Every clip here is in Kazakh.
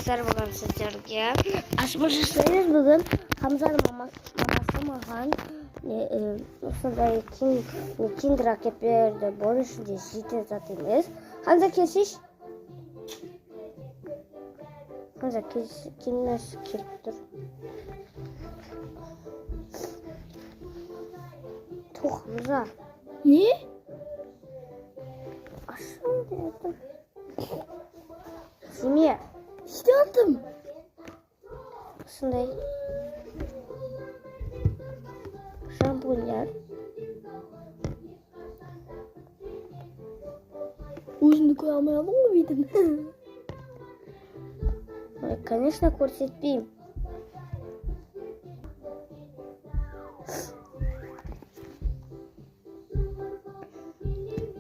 arkadaşlar, bugün sizlerge açmış işleriz. Bugün Hamza'nın maması mağan осындай киндер әкеп берді. Бұның ішінде жейтін зат емес. Hamza kesiş. Hamza келмесі келіп тұр. Тух, Hamza. Ne? Aşağı dedim. Семья. İşte aldım. Осындай шампуньлар. Өзіңді көре алмай алдың ғой бүйтіп. Конечно, көрсетпеймін.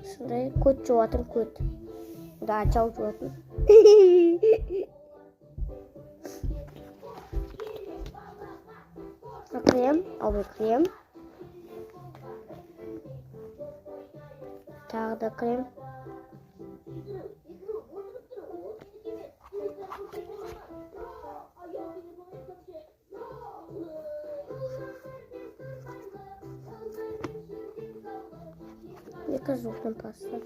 Осындай көт жуатын көт. Да, ачау жуатын. Крем, албай крем. Тағы да крем. Екі зубная паста.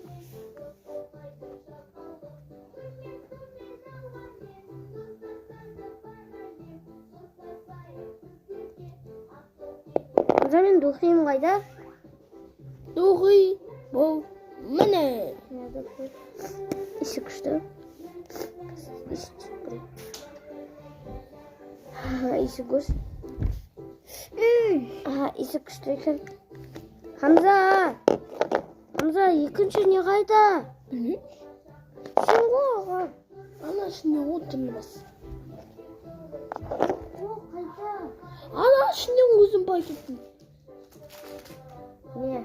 Мен духим қайда? Духи. Бұл. Міне. Исі күшті. Исі көз. Исі күшті екен. Хамза! Хамза, екінші не қайда? Сен ғой аға. Ана ішінде отын бас. Қайда? Ана ішінде өзім бай кеттім. Не?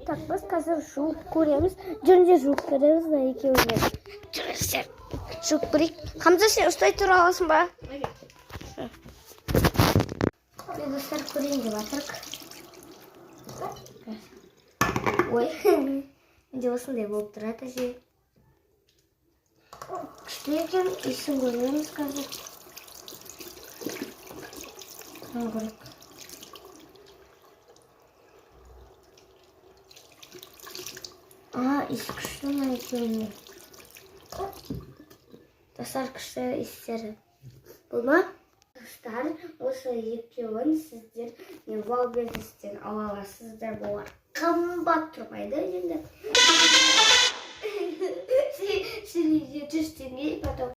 Так, біз қазір жуып көреміз. Жүрінде жуып көреміз, да екеуіне. Жүріңіздер. Жуып көрейік. Хамза, сен ұстай тұра аласың ба? Достар, көрейін деп атырық. Ой, менде осындай болып тұрады же. Күшті екен, исін көреміз қазір. Қырын көрейік. Исі күшті ма екеуіне. Достар, күшті истері. Бұл ма? Достар, осы екеуін сіздер не Валбердістен ала аласыздар. Бұлар қымбат тұрмайды енді. Сен 700 теңге, потом